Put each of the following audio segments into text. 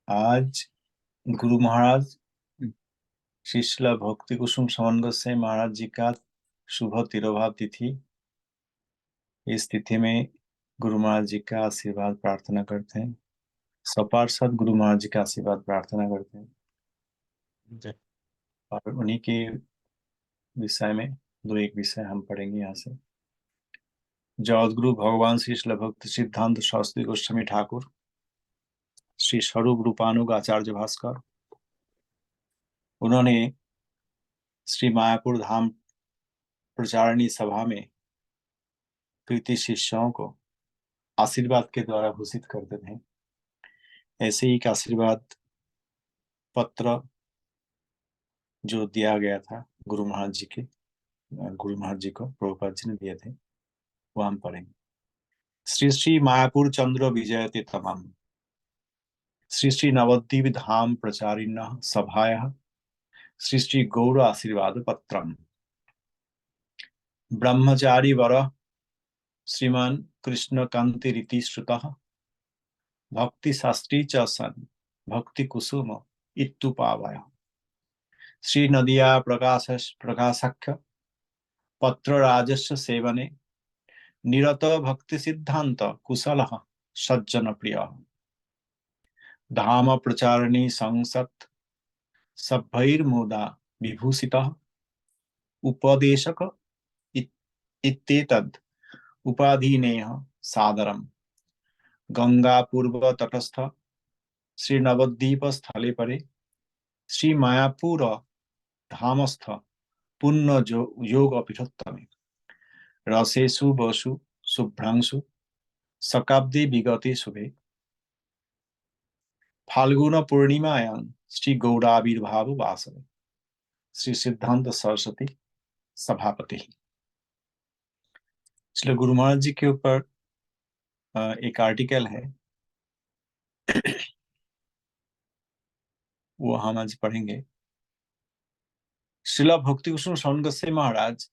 आज गुरु महाराज शिला भक्ति कुसुम समन गोस्वामी महाराज जी का शुभ तिरोभाव तिथि। इस तिथि में गुरु महाराज जी का आशीर्वाद प्रार्थना करते हैं। सपार्षद गुरु महाराज जी का आशीर्वाद प्रार्थना करते हैं और उन्हीं के विषय में दो एक विषय हम पढ़ेंगे यहाँ से। जगद्गुरु भगवान श्री शिला भक्ति सिद्धांत शास्त्री गोस्वामी ठाकुर, श्री स्वरूप रूपानुग आचार्य भास्कर, उन्होंने श्री मायापुर धाम प्रचारणी सभा में प्रीति शिष्यों को आशीर्वाद के द्वारा भूषित करते थे। ऐसे ही एक आशीर्वाद पत्र जो दिया गया था गुरु महाराज जी को प्रभुपाद जी ने दिए थे, वो हम पढ़ेंगे। श्री श्री मायापुर चंद्र विजयते तमाम श्री श्री नवद्वीप धाम प्रचारिण सभाया श्री श्री गौर आशीर्वाद पत्रम ब्रह्मचारी वर श्रीमान कृष्ण कांति रीति श्रुतः भक्ति शास्त्री च सन भक्ति कुसुम इत्तुपावय श्री नदिया प्रकाशक्ष पत्र राजस्व सेवने निरत भक्ति सिद्धांत कुशल सज्जन प्रिय धाम प्रचारणी संसत् सभैर्मुदा विभूषितः उपदेशक इत्येतद् उपाधीनेह सादरम गंगा पूर्व तटस्थ श्री नवद्वीप स्थले परे श्री मायापुर धामस्थ पुण्य योग पीठोत्तमे रसेषु वसु शुभ्रांशु शकाब्दी विगते शुभे फाल्गुन पूर्णिमायां श्री गौराविर्भाव वासवे श्री सिद्धांत सरस्वती सभापति। इसलिए गुरु महाराज जी के ऊपर एक आर्टिकल है, वो हम आज पढ़ेंगे। श्रीला भक्ति कुसुम समन गोस्वामी महाराज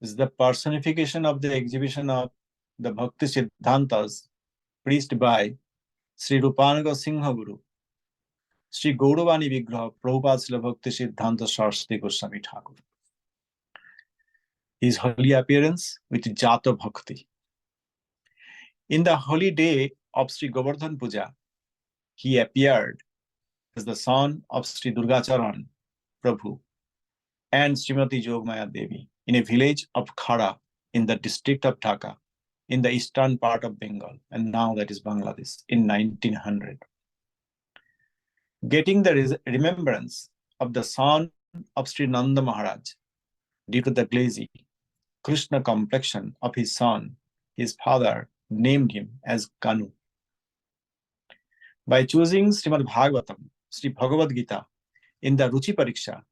is the personification of the exhibition of the Bhakti Siddhantas preached by Sri Rupanuga Singha Guru, Sri Gauravani Vigraha Prabhupada Srila Bhakti Siddhanta Saraswati Goswami Thakur. His holy appearance with Jata Bhakti. In the holy day of Sri Govardhan Puja, he appeared as the son of Sri Durgacharan Prabhu and Srimati Jogmaya Devi in a village of Khara in the district of Dhaka in the eastern part of Bengal, and now that is Bangladesh, in 1900. Getting the remembrance of the son of Sri Nanda Maharaj due to the glazy Krishna complexion of his son, his father named him as Kanu. By choosing Srimad Bhagavatam, Sri Bhagavad Gita, in the Ruchi Pariksha,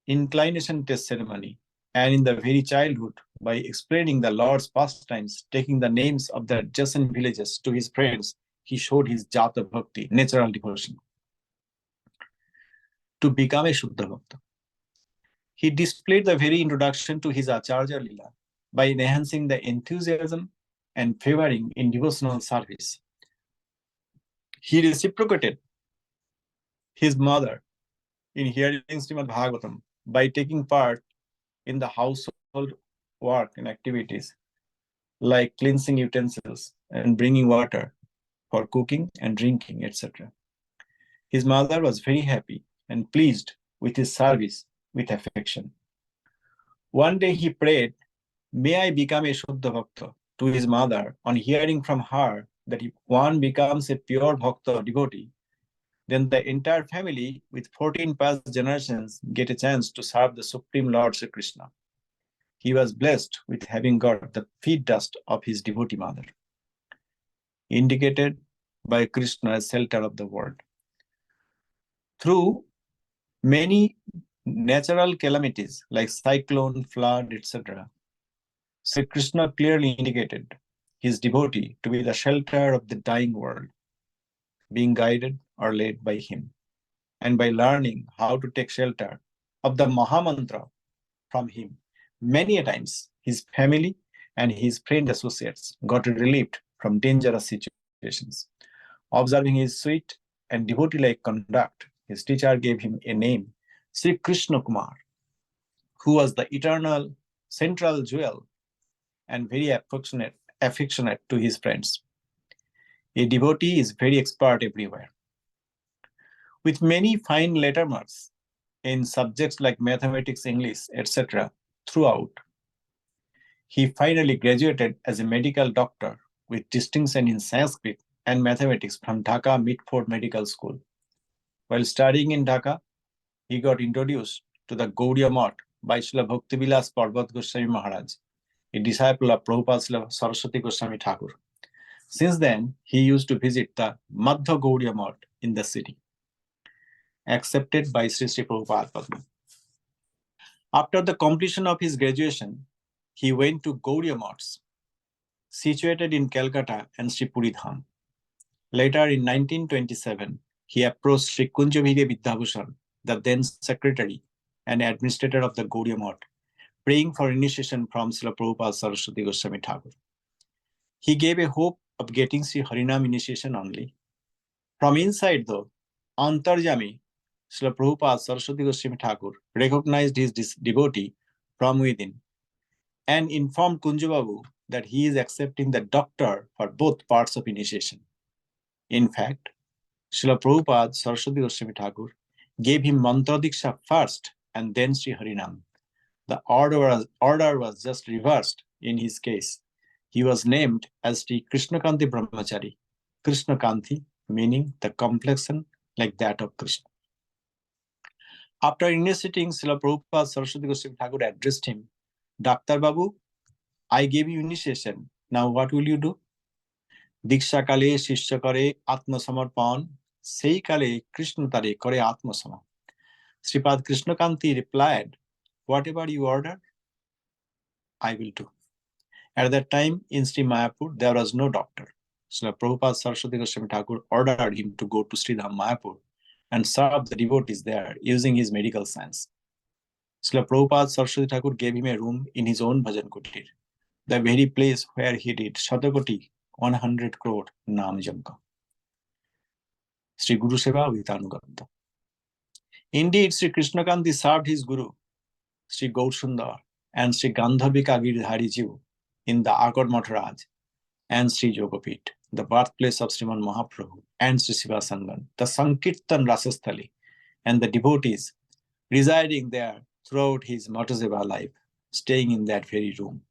inclination test ceremony, and in the very childhood, by explaining the Lord's pastimes, taking the names of the adjacent villages to his friends, he showed his Jata Bhakti, natural devotion, to become a Shuddha Bhakta. He displayed the very introduction to his Acharya Lila by enhancing the enthusiasm and favoring in devotional service. He reciprocated his mother in hearing Srimad Bhagavatam by taking part in the household work and activities like cleansing utensils and bringing water for cooking and drinking, etc. His mother was very happy and pleased with his service with affection. One day he prayed, "May I become a Shuddha Bhakta," to his mother on hearing from her that if one becomes a pure Bhakta devotee, then the entire family with 14 past generations get a chance to serve the Supreme Lord Sri Krishna. He was blessed with having got the feet dust of his devotee mother, indicated by Krishna as shelter of the world. Through many natural calamities like cyclone, flood, etc., Sri Krishna clearly indicated his devotee to be the shelter of the dying world, being guided or led by him. And by learning how to take shelter of the Mahamantra from him, many a times his family and his friend associates got relieved from dangerous situations. Observing his sweet and devotee-like conduct, his teacher gave him a name, Sri Krishna Kumar, who was the eternal central jewel and very affectionate to his friends. A devotee is very expert everywhere. With many fine letter marks in subjects like mathematics, English, etc. throughout, he finally graduated as a medical doctor with distinction in Sanskrit and mathematics from Dhaka Mitford Medical School. While studying in Dhaka, he got introduced to the Gaudiya Math by Srila Bhaktivilas Parvat Goswami Maharaj, a disciple of Prabhupada Srila Saraswati Goswami Thakur. Since then, he used to visit the Madhya Gaudiya Math in the city, accepted by Sri Sri Prabhupada Padma. After the completion of his graduation, he went to Gaudiya Maths, situated in Calcutta and Sri Puri Dham. Later in 1927, he approached Sri Kunjabhige Vidyabhushan, the then secretary and administrator of the Gaudiya Math, praying for initiation from Srila Prabhupada Saraswati Goswami Thakur. He gave a hope of getting Sri Harinam initiation only. From inside though, Antarjami, Srila Prabhupada Saraswati Goswami Thakur recognized his devotee from within and informed Kunjababu that he is accepting the doctor for both parts of initiation. In fact, Srila Prabhupada Saraswati Goswami Thakur gave him Mantra Diksha first and then Sri Harinam. The order was just reversed in his case. He was named as Sri Krishnakanti Brahmachari, Krishnakanti meaning the complexion like that of Krishna. After initiating, Srila Prabhupada Saraswati Goswami Thakur addressed him, Dr. Babu, I gave you initiation. Now what will you do? Diksha kale shishya kare atma samarpan, sei kale Krishna tare kare atma sama. Sripad Krishnakanti replied, whatever you order, I will do. At that time in Sri Mayapur, there was no doctor. Srila Prabhupada Saraswati Goswami Thakur ordered him to go to Sri Dham Mayapur and serve the devotees there using his medical science. Srila Prabhupada Saraswati Thakur gave him a room in his own bhajan kutir, the very place where he did Shatakoti 100 crore Nam Jamka. Sri Guru Seva with Anugamta. Indeed, Sri Krishnakanti served his Guru, Sri Gaur Sundar and Sri Gandhavika Giridhari Jiu in the Akar Matharaj and Sri Jogapit, the birthplace of Sriman Mahaprabhu and Sri Siva Sangan, the Sankirtan Rasasthali, and the devotees residing there throughout his Mataseva life, staying in that very room.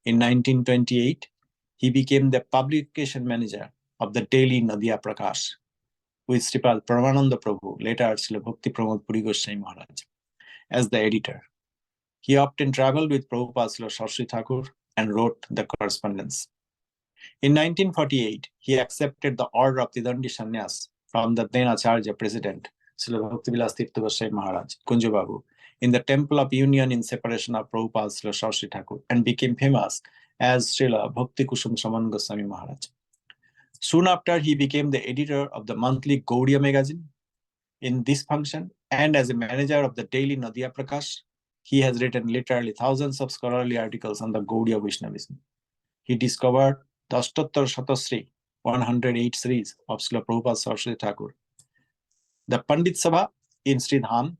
In 1928, he became the publication manager of the daily Nadia Prakash with Sripad Paramananda Prabhu, later Srila Bhakti Pramod Puri Goswami Maharaj, as the editor. He often traveled with Prabhupada Srila Saraswati Thakur and wrote the correspondence. In 1948, he accepted the order of Tidandi Sannyas from the then Acharya president, Srila Bhaktivilas Tirtha Goswami Maharaj, Kunjababu, in the Temple of Union in separation of Prabhupada Srila Saraswati Thakur and became famous as Srila Bhakti Kusum Saman Goswami Maharaj. Soon after, he became the editor of the monthly Gaudiya magazine. In this function, and as a manager of the daily Nadia Prakash, he has written literally thousands of scholarly articles on the Gaudiya Vaishnavism. He discovered the Ashtattar Shatasri 108 series of Srila Prabhupada Saraswati Thakur. The Pandit Sabha in Sri Dham,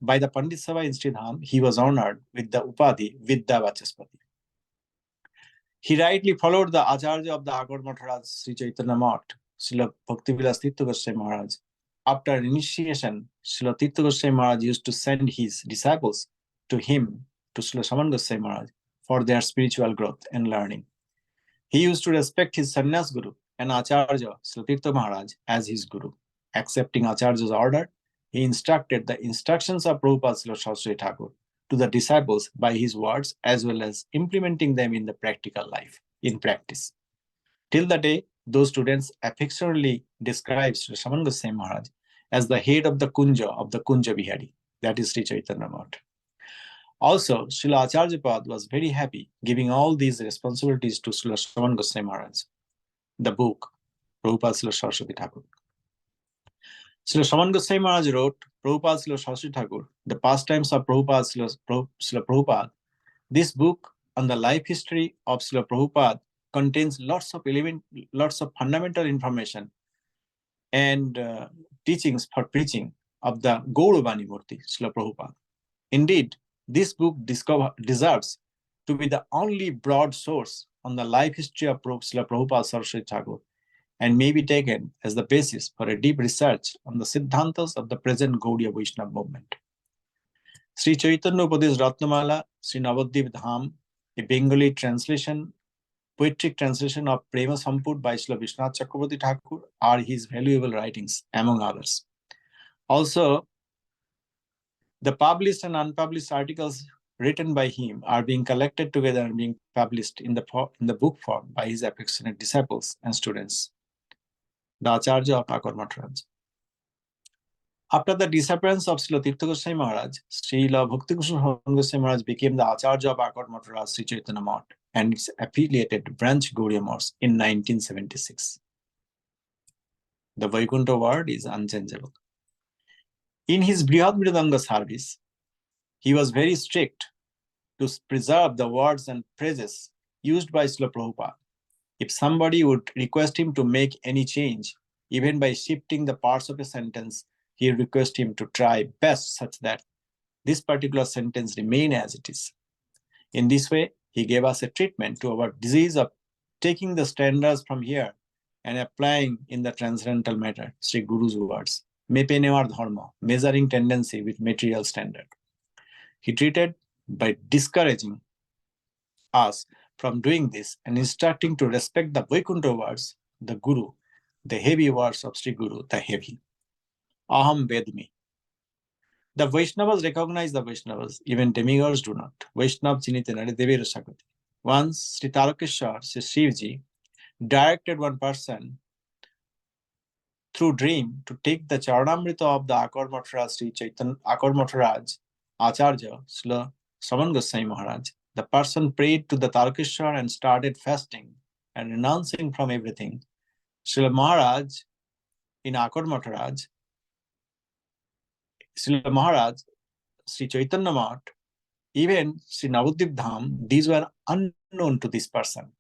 by the Pandit Sabha in Sri Dham, he was honored with the Upadhi Vidya Vachaspati. He rightly followed the Acharya of the Akar Matharaj, Sri Chaitanya Math, Srila Bhaktivilas Tirtha Goswami Maharaj. After initiation, Srila Tirtha Goswami Maharaj used to send his disciples to him, to Srila Saman Goswami Maharaj, for their spiritual growth and learning. He used to respect his sannyas guru and Acharya, Srila Tirtha Maharaj, as his guru. Accepting Acharya's order, he instructed the instructions of Prabhupada Srila Saraswati Thakur to the disciples by his words, as well as implementing them in the practical life, in practice. Till the day, those students affectionately describe Sri Saman Goswami Maharaj as the head of the Kunja Bihari, that is Sri Chaitanya Math. Also, Srila Acharya Pad was very happy giving all these responsibilities to Srila Saman Goswami Maharaj. The book, Prabhupada Srila Saraswati Thakur. Srila Saman Goswami Maharaj wrote Prabhupada Srila Saraswati Thakur, The Pastimes of Prabhupada Srila Prabhupada. This book on the life history of Srila Prabhupada contains lots of fundamental information and teachings for preaching of the Gauravani Murti, Srila Prabhupada. Indeed, this book deserves to be the only broad source on the life history of Srila Prabhupada Saraswati Thakur, and may be taken as the basis for a deep research on the Siddhantas of the present Gaudiya Vaishnava movement. Sri Chaitanya Upadesh Ratnamala, Sri Navadvip Dham, a Bengali translation, poetic translation of Prema Sampur by Srila Vishwanath Chakravarti Thakur are his valuable writings, among others. Also, the published and unpublished articles written by him are being collected together and being published in the book form by his affectionate disciples and students, the Acharya of Akar Maharaj. After the disappearance of Srila Tirtha Goswami Maharaj, Srila Bhakti Goswami Goswami Maharaj became the Acharya of Akar Maharaj Sri Chaitanya Math and its affiliated branch Gaudiya Math in 1976. The Vaikuntha word is unchangeable. In his Brihad Mridanga service, he was very strict to preserve the words and phrases used by Srila Prabhupada. If somebody would request him to make any change, even by shifting the parts of a sentence, he requested him to try best such that this particular sentence remain as it is. In this way, he gave us a treatment to our disease of taking the standards from here and applying in the transcendental matter, Sri Guru's words, mepenevar dharma, measuring tendency with material standard. He treated by discouraging us from doing this and instructing to respect the Vaikuntha words, the Guru, the heavy words of Sri Guru, the heavy. Aham Vedmi. The Vaishnavas recognize the Vaishnavas, even demigods do not. Vaishnav Chinitenare Devira Sakati. Once Sri Tarakeshwar, Sri Shivji, directed one person through dream to take the Charanamrita of the Akar Maharaj Sri Chaitanya Akar Maharaj Acharya Srila Saman Goswami Maharaj. The person prayed to the Tarakeshwar and started fasting and renouncing from everything. Srila Maharaj in Akar Maharaj, Srila Maharaj, Sri Chaitanya Math, even Sri Navadvip Dham, these were unknown to this person.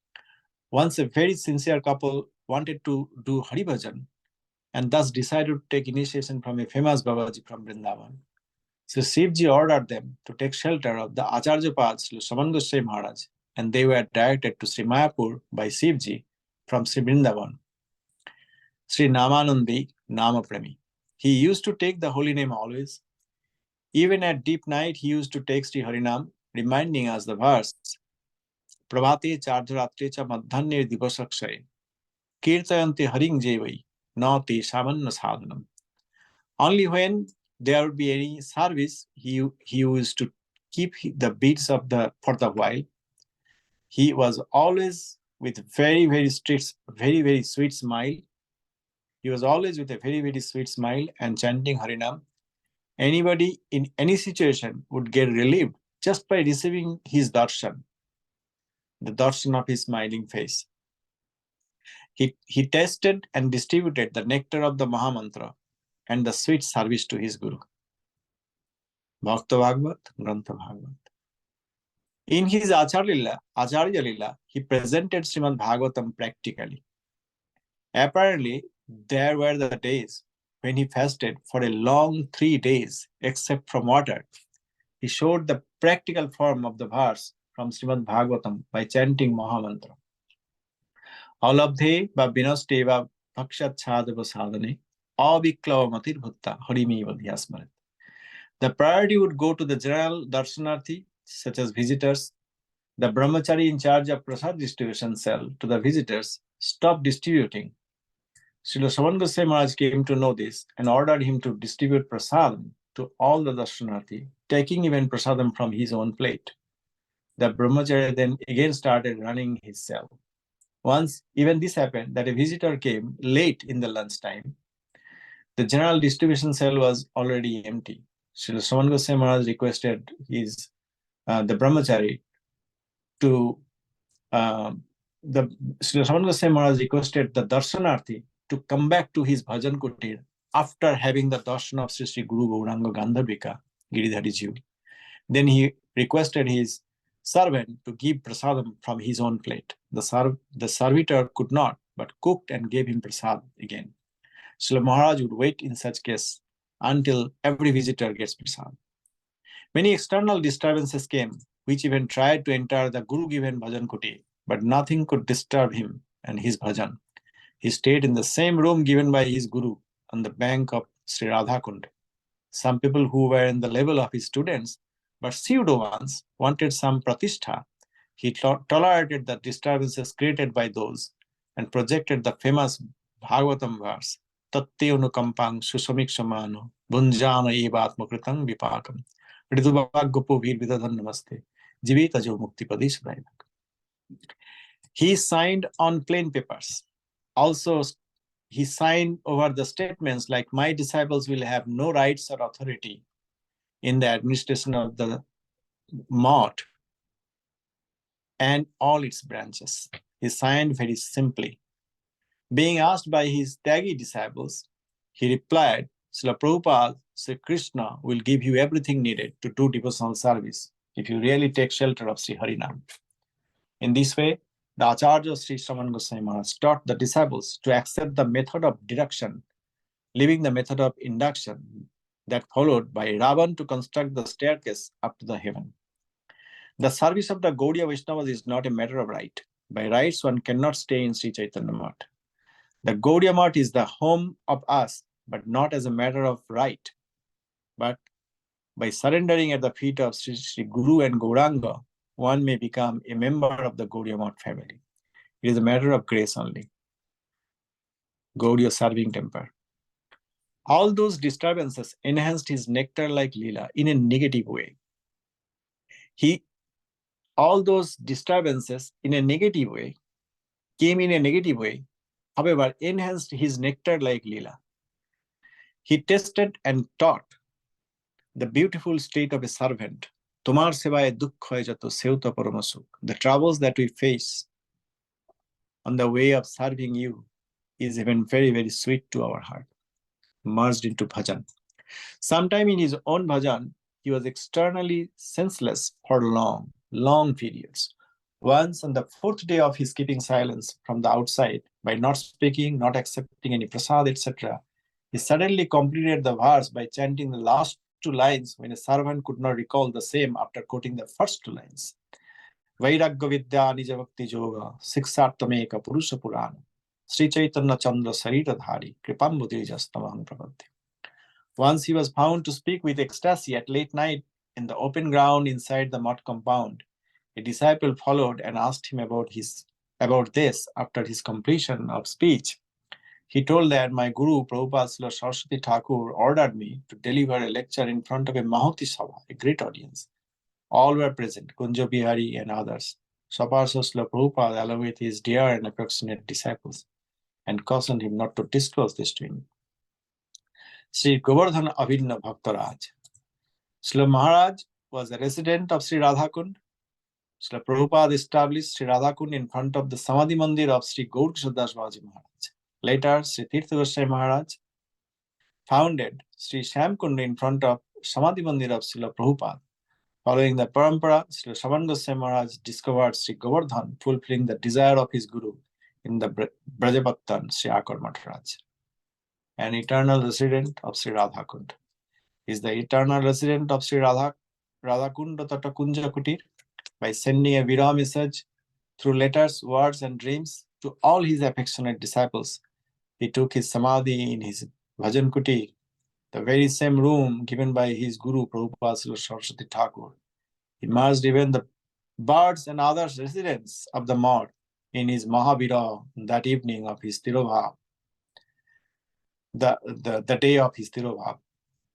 Once a very sincere couple wanted to do Hari Bhajan and thus decided to take initiation from a famous Babaji from Vrindavan. So Shivji ordered them to take shelter of the Acharya Pad, Sri Saman Goswami Maharaj, and they were directed to Sri Mayapur by Shivji from Sri Vrindavan. Sri Namanandi Namapremi. He used to take the holy name always. Even at deep night, he used to take Sri Harinam, reminding us the verse, Prabhate Chardharatre cha madhanye divasakshay, kirtayante haring jevai, na te samanna sadhanam. Only when there would be any service, he used to keep the beats of for the while. He was always with very, very strict, very, very sweet smile. He was always with a very, very sweet smile and chanting Harinam. Anybody in any situation would get relieved just by receiving his darshan, the darshan of his smiling face. He tasted and distributed the nectar of the Mahamantra and the sweet service to his Guru. Bhakta Bhagavad, Grantha Bhagavad. In his Acharya Lila, he presented Srimad Bhagavatam practically. Apparently, there were the days when he fasted for a long 3 days, except from water. He showed the practical form of the verse from Srimad Bhagavatam by chanting Mahamantra. Alabdhe ba binaste ba bhakshat chadava sadhane, aviklava matir bhutta harimi vadhyasmarit. The priority would go to the general darshanarthi, such as visitors. The brahmachari in charge of prasad distribution cell to the visitors stopped distributing. Srila Saman Goswami Maharaj came to know this and ordered him to distribute prasadam to all the darshanarthi, taking even prasadam from his own plate. The brahmachari then again started running his cell. Once even this happened that a visitor came late in the lunchtime. The general distribution cell was already empty. Srila Saman Goswami Maharaj requested the brahmachari to Srila Saman Goswami Maharaj requested the darshanarthi to come back to his bhajan kutir after having the darshan of Sri Guru Gauranga Gandharvika Giridhari Ji. Then he requested his servant to give prasadam from his own plate. The servitor could not, but cooked and gave him prasad again. Srila Maharaj would wait in such case until every visitor gets prasad. Many external disturbances came, which even tried to enter the Guru-given bhajan kuti, but nothing could disturb him and his bhajan. He stayed in the same room given by his Guru on the bank of Sri Radhakund. Some people who were in the level of his students, but pseudo ones, wanted some pratishtha. He tolerated the disturbances created by those and projected the famous Bhagavatam verse, Tatte anukampang susamiksamano bunjana evatmakritam vipakam ridubhaggopo vir vidadan namaste jivita jo mukti padisudainak. He signed on plain papers. Also, he signed over the statements like, my disciples will have no rights or authority in the administration of the mott and all its branches. He signed very simply. Being asked by his Tyagi disciples, he replied, Srila Prabhupada, Sri Krishna will give you everything needed to do devotional service if you really take shelter of Sri Harinam. In this way, the Acharya Sri Shravan Goswami Maharaj taught the disciples to accept the method of deduction, leaving the method of induction that followed by Ravan to construct the staircase up to the heaven. The service of the Gaudiya Vaishnavas is not a matter of right. By rights, one cannot stay in Sri Chaitanya Math. The Gaudiya Math is the home of us, but not as a matter of right. But by surrendering at the feet of Sri Guru and Gauranga, one may become a member of the Gaudiya Math family. It is a matter of grace only. Gaudiya serving temper. All those disturbances enhanced his nectar-like Leela in a negative way. All those disturbances in a negative way, came in a negative way, however, enhanced his nectar-like Leela. He tested and taught the beautiful state of a servant. Tomar sevaye dukkha jato seuta paramasuk. The troubles that we face on the way of serving you is even very, very sweet to our heart, merged into bhajan. Sometime in his own bhajan, he was externally senseless for long periods. Once on the fourth day of his keeping silence from the outside, by not speaking, not accepting any prasad, etc., he suddenly completed the verse by chanting the last two lines when a servant could not recall the same after quoting the first two lines. Vairagya vidya nija bhakti yoga siksartameka purusha purana Sri Chaitanya Chandra Sarita Dhari Kripambudrijastamaham Prabhati. Once he was found to speak with ecstasy at late night in the open ground inside the mud compound. A disciple followed and asked him about this after his completion of speech. He told that my Guru Prabhupada Srila Saraswati Thakur ordered me to deliver a lecture in front of a Mahoti Sabha, a great audience. All were present, Kunja Bihari and others. Saparsa Srila Prabhupada along with his dear and affectionate disciples and cautioned him not to disclose this to him. Sri Govardhan Avinna Bhaktaraj. Srila Maharaj was a resident of Sri Radhakund. Srila Prabhupada established Sri Radhakund in front of the Samadhi Mandir of Sri Gaur Krishnadas Babaji Maharaj. Later, Sri Tirtha Goswami Maharaj founded Sri Shyamkund in front of Samadhi Mandir of Srila Prabhupada. Following the parampara, Sri Shravan Goswami Maharaj discovered Sri Govardhan, fulfilling the desire of his Guru in the Brajapattan Sri Akar Maharaj, an eternal resident of Sri Radhakund. He is the eternal resident of Sri Radhakund Tata Kunja Kutir by sending a Vira message through letters, words, and dreams to all his affectionate disciples. He took his samadhi in his Bhajan Kutir, the very same room given by his Guru Prabhupada Srila Saraswati Thakur. He merged even the birds and other residents of the mart in his Mahavira that evening of his Tirobhav, the day of his Tirobhav.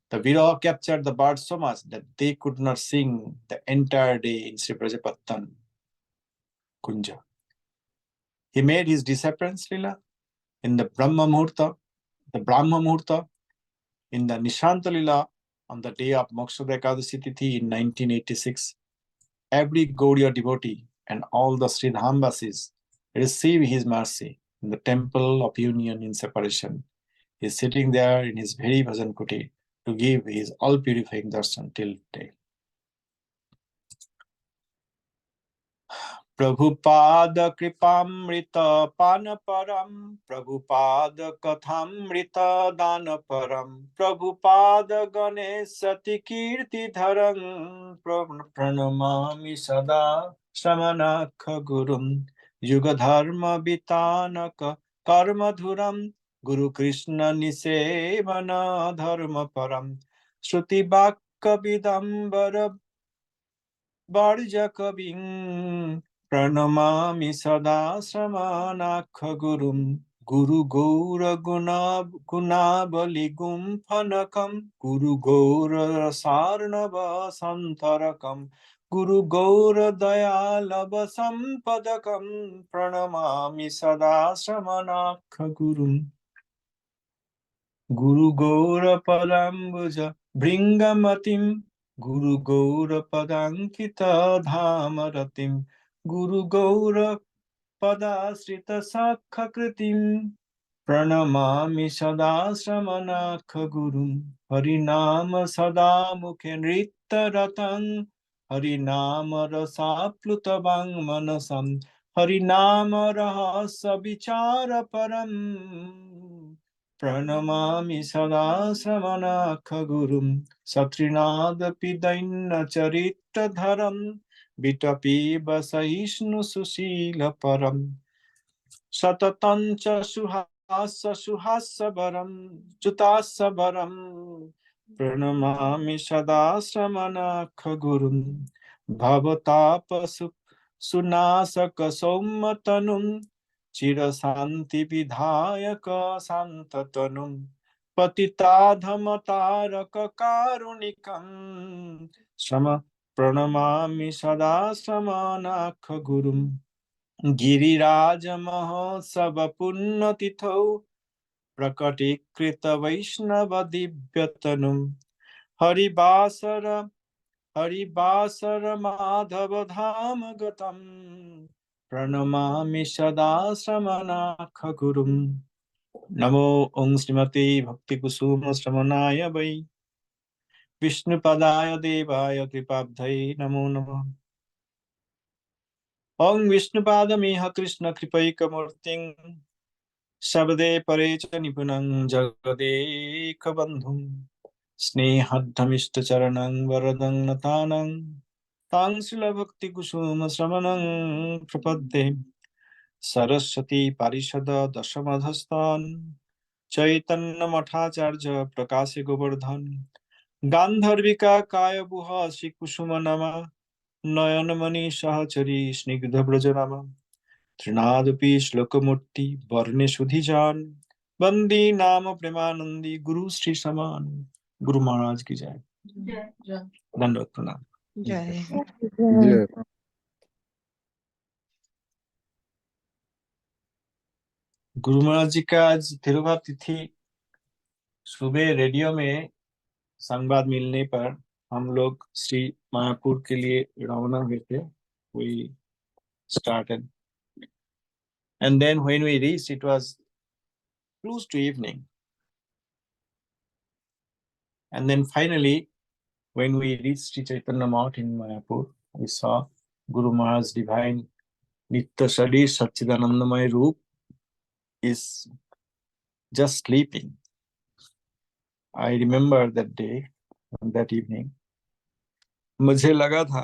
The Viraha captured the birds so much that they could not sing the entire day in Sri Brajapattan Kunja. He made his disappearance Lila in the Brahma Muhurta, in the Nishanta Lila on the day of Mokshada Ekadashi Tithi in 1986. Every Gaudiya devotee and all the Sri Dhambasis receive his mercy in the temple of union in separation. He is sitting there in his very bhajan kuti to give his all-purifying darshan till day. Prabhupada Kripamrita पान परम, प्रभुपाद कथामृत दान परम, प्रभुपाद गणेश सति कीर्ति धरं, प्रणमामि सदा श्रमणाख गुरुं, युग धर्म वितानक कर्म धुरं, गुरु कृष्ण निसेवन धर्म परम, श्रुति वाक्य विदंबर वर्ज कविं, प्रणमामि सदा श्रमणाख गुरुं, गुरु गौर गुणावली गुम्फनकं, गुरु गौर सार्णव संतरकं, गुरु गौर दयालव संपदकं, प्रणमामि सदा श्रमणाख गुरुं, गुरु गौर पदाम्बुज भृंगमतिं, गुरु गौर पदांकित धाम रतिं, गुरु गौर पदाश्रित सखकृतिं, प्रणमामि सदा श्रमणाख गुरुं, हरिनाम सदा मुखे नृत्यरतं, हरिनाम रसाप्लुतवां मनसं, हरिनाम रहस विचार परम्, प्रणमामि सदा श्रवणाख गुरुं, सत्रिनादपि दैन्यचरित्रधरं, विटपीव सहिष्णु सुशील परम्, सततं च सुहासवरं च्युतासवरं, प्रणमामि सदा श्रवणाख गुरुं, भवताप सुनाशक सौम्यतनुं, चिरशान्ति विधायक शान्ततनुं, पतिताधमतारक कारुणिकं, श्रम प्रणमामि सदा श्रवणाख गुरुं, गिरिराज महोत्सव पुण्यतिथौ, प्रकटीकृत वैष्णव दिव्यतनुं, हरिवासर माधव धाम गतं, प्रणमामि सदा श्रवणाख गुरुं, नमो ओं श्रीमते भक्ति कुसुम श्रवणाय वै, विष्णुपदाय देवाय कृपाब्धये नमो नमः। ओं विष्णुपादमिह कृष्ण कृपैकमूर्तिं, शब्दे परे च निपुणं जगदेकबन्धुं, स्नेहद्धमिष्टचरणं वरदं नतानं, तां शिलभक्तिकुसुम श्रवणं प्रपद्ये, सरस्वती पारिषद दशमधस्तान्, चैतन्यमठाचार्य प्रकाश गोवर्धन, गान्धर्विका कायबुह श्रीकुसुम नमा, नयनमणि सहचरी स्निग्धव्रजनामा, त्रिनादपि श्लोकमूर्ति वर्णे सुधिजान, बंदी नाम प्रेमानंदी गुरु श्री समान। गुरु महाराज की जय। दंडवत प्रणाम। जय। जय। गुरु महाराज जी का आज तिरुभाव तिथि। सुबह रेडियो में संवाद मिलने पर हम लोग श्री मायापुर के लिए रवाना हुए थे। We started and then when we reached it was close to evening, and then finally when we reached Sri Chaitanya Mount in Mayapur, we saw Guru Maharaj's divine Nitya Sharir Satchidanandamay Roop is just sleeping. I remember that day, that evening. मुझे लगा था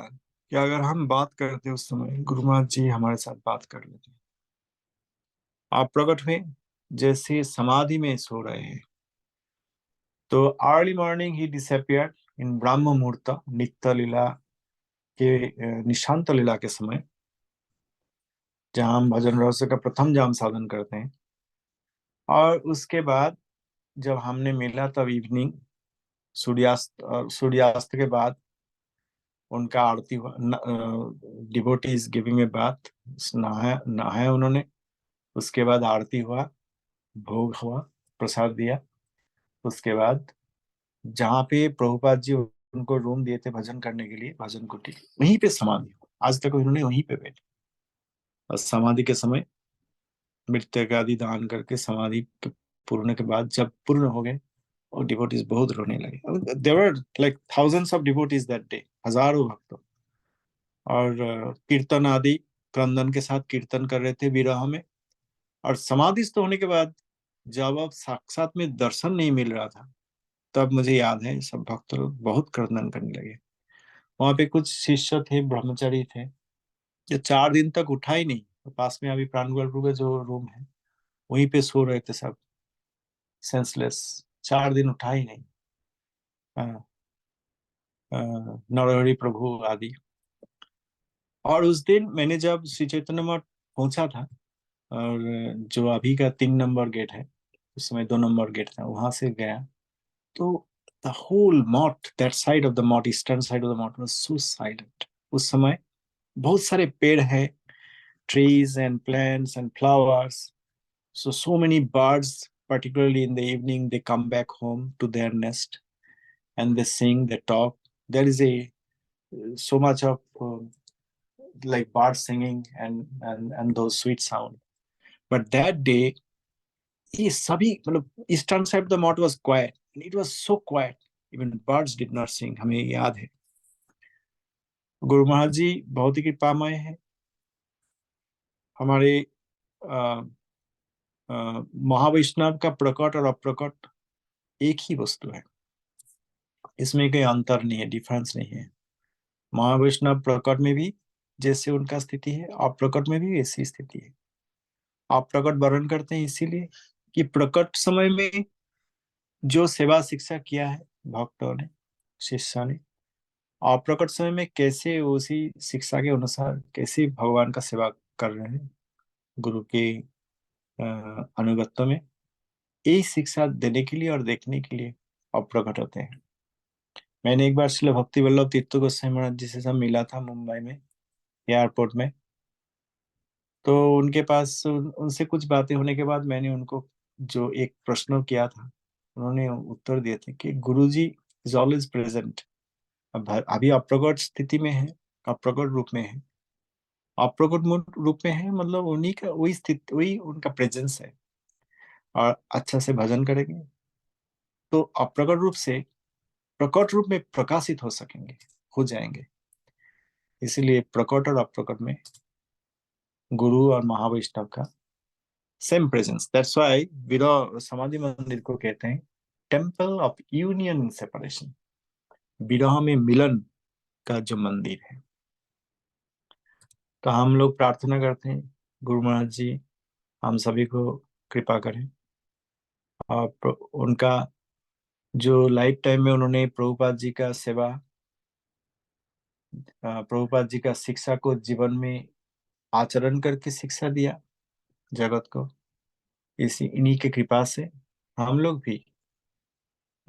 कि अगर हम बात करते उस समय गुरु महाराज जी हमारे साथ बात कर लेते। आप प्रकट हुए जैसे समाधि में सो रहे हैं। तो अर्ली मॉर्निंग ही डिसअपियर्ड इन ब्रह्म मुहूर्त, नित्य लीला के निशांत लीला के समय, जहां हम भजन रस का प्रथम जाम साधन करते हैं। और उसके बाद जब हमने मिला तब इवनिंग, सूर्यास्त के बाद उनका आरती हुआ, डिवोटीज गिविंग ए बाथ, नहाया उन्होंने। उसके बाद आरती हुआ, भोग हुआ, प्रसाद दिया। उसके बाद जहाँ पे प्रभुपाद जी उनको रूम दिए थे भजन करने के लिए, भजन कुटी, वहीं पे समाधि हुआ। आज तक उन्होंने वहीं पे बैठे और समाधि के समय मृत्यु आदि दान करके समाधि पूर्ण के बाद जब पूर्ण हो गए, और डिवोटीज बहुत रोने लगे। There were like thousands of devotees that day, हजारों भक्त। और कीर्तन आदि क्रंदन के साथ कीर्तन कर रहे थे विरह में। और समाधिस्थ होने के बाद जब अब साक्षात में दर्शन नहीं मिल रहा था, तब मुझे याद है सब भक्त लोग बहुत क्रंदन करने लगे। वहां पे कुछ शिष्य थे, ब्रह्मचारी थे, जो 4 दिन तक उठा ही नहीं। तो पास में अभी प्राणगढ़ का जो रूम है, वहीं पे सो रहे थे सब, सेंसलेस। 4 दिन उठा ही नहीं। हाँ, नरहरि प्रभु आदि। और उस दिन मैंने जब श्री चैतन्य मठ पहुंचा था, और जो अभी का 3 नंबर गेट है, उस समय 2 नंबर गेट था, वहां से गया, तो the whole moat, that side of the moat, eastern side of the moat was so silent. उस समय बहुत सारे पेड़ हैं, trees and plants and flowers. So many birds, particularly in the evening, they come back home to their nest and they sing, they talk. There is a so much of like birds singing and those sweet sound. But that day, ये सभी मतलब eastern side the moat was quiet, it was so quiet, even birds did not sing. हमें याद है गुरु महाराज जी बहुत ही कृपामय है। हमारे अ, महावैष्णव का प्रकट और अप्रकट एक ही वस्तु है, इसमें कोई अंतर नहीं है, डिफरेंस नहीं है। महावैष्णव प्रकट में भी जैसे उनका स्थिति है, अप्रकट में भी वैसी स्थिति है। आप प्रकट वर्णन करते हैं इसीलिए कि प्रकट समय में जो सेवा शिक्षा किया है भक्तों ने, शिष्य ने, अप्रकट समय में कैसे उसी शिक्षा के अनुसार कैसे भगवान का सेवा कर रहे हैं गुरु के अनुगत्य में, यही शिक्षा देने के लिए और देखने के लिए अप्रकट होते हैं। मैंने एक बार श्रील भक्ति वल्लभ तीर्थ गोस्वामी महाराज जी से सब मिला था मुंबई में, एयरपोर्ट में। तो उनके पास उनसे कुछ बातें होने के बाद मैंने उनको जो एक प्रश्न किया था, उन्होंने उत्तर दिए थे कि गुरुजी इज ऑलवेज प्रेजेंट। अब अभी अप्रकट स्थिति में है, अप्रकट रूप में है। अप्रकट रूप में है मतलब उन्हीं का वही स्थिति, वही उनका प्रेजेंस है। और अच्छा से भजन करेंगे तो अप्रकट रूप से प्रकट रूप में प्रकाशित हो सकेंगे, हो जाएंगे। इसीलिए प्रकट और अप्रकट में गुरु और महावैष्णव का सेम प्रेजेंस। दैट्स व्हाई विरह समाधि मंदिर को कहते हैं temple of union in separation, विरह में मिलन का जो मंदिर है। तो हम लोग प्रार्थना करते हैं गुरु महाराज जी हम सभी को कृपा करें, और उनका जो लाइफ टाइम में उन्होंने प्रभुपाद जी का सेवा, प्रभुपाद जी का शिक्षा को जीवन में आचरण करके शिक्षा दिया जगत को, इसी इन्हीं के कृपा से हम लोग भी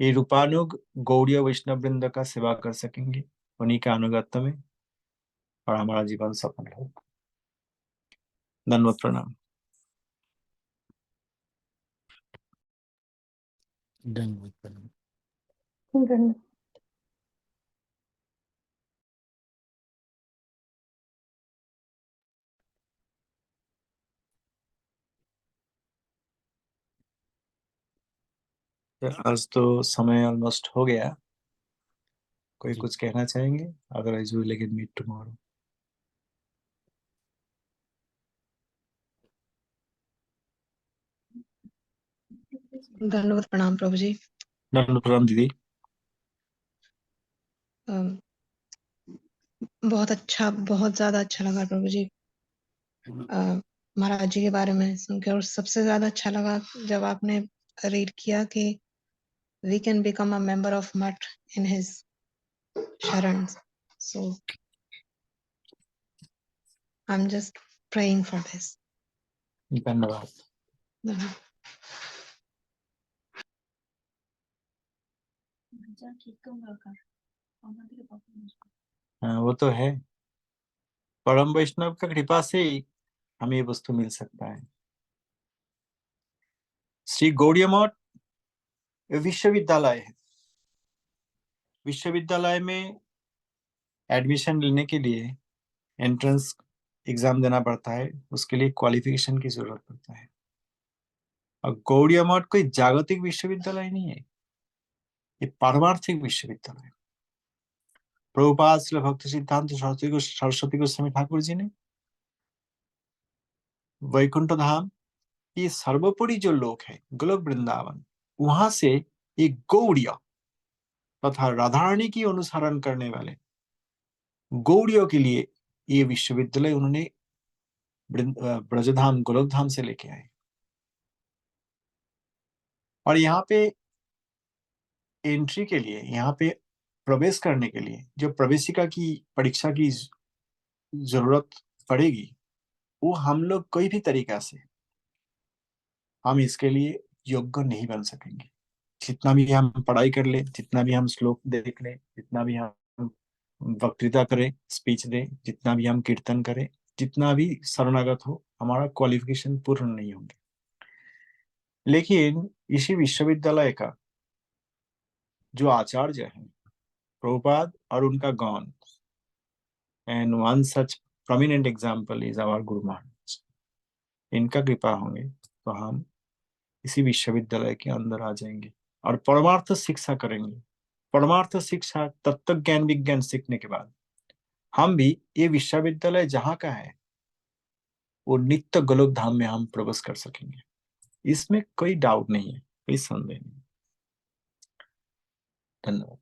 ये रूपानुग गौड़ीय वैष्णव वृंद का सेवा कर सकेंगे उन्हीं के अनुगत्य में, और हमारा जीवन सफल हो। धन्यवाद, प्रणाम। धन्यवाद प्रणाम। धन्यवाद। आज तो समय ऑलमोस्ट हो गया, कोई जी कुछ कहना चाहेंगे? Otherwise we will meet tomorrow. धन्यवाद, प्रणाम प्रभु जी। धन्यवाद, प्रणाम दीदी। अम, बहुत अच्छा, बहुत ज्यादा अच्छा लगा प्रभु जी महाराज जी के बारे में सुन के। और सबसे ज्यादा अच्छा लगा जब आपने रीड किया कि we can become a member of math in his sharan. So I am just praying for this. धन्यवाद। हाँ, वो तो है, परम वैष्णव का कृपा से ही हमें ये वस्तु मिल सकता है। श्री गौड़ीय मठ विश्वविद्यालय है। विश्वविद्यालय में एडमिशन लेने के लिए एंट्रेंस एग्जाम देना पड़ता है, उसके लिए क्वालिफिकेशन की जरूरत पड़ता है। और गौड़ीय मठ कोई जागतिक विश्वविद्यालय नहीं है, ये पारमार्थिक विश्वविद्यालय है। प्रभुपाद श्री भक्ति सिद्धांत सरस्वती गोस्वामी ठाकुर जी ने वैकुंठ धाम, ये सर्वोपरि जो लोक है गोलोक वृंदावन, वहां से एक गौड़िया तथा राधा रानी की अनुसरण करने वाले गौड़ियों के लिए ये विश्वविद्यालय उन्होंने ब्रजधाम गोलोक धाम से लेके आए। और यहाँ पे एंट्री के लिए, यहाँ पे प्रवेश करने के लिए जो प्रवेशिका की परीक्षा की जरूरत पड़ेगी, वो हम लोग कोई भी तरीका से हम इसके लिए योग्य नहीं बन सकेंगे। जितना भी हम पढ़ाई कर ले, जितना भी हम श्लोक देख ले, जितना भी हम वक्तृता करें, स्पीच दें, जितना भी हम कीर्तन करें, जितना भी शरणागत हो, हमारा क्वालिफिकेशन पूर्ण नहीं होंगे। लेकिन इसी विश्वविद्यालय का जो आचार्य है प्रभुपाद और उनका गण, and one such prominent example is our guru maharaj, इनका कृपा होंगे तो हम इसी विश्वविद्यालय के अंदर आ जाएंगे और परमार्थ शिक्षा करेंगे। परमार्थ शिक्षा, तत्व ज्ञान विज्ञान सीखने के बाद हम भी ये विश्वविद्यालय जहाँ का है वो नित्य गोलोक धाम में हम प्रवेश कर सकेंगे। इसमें कोई डाउट नहीं है, कोई संदेह नहीं। धन्यवाद।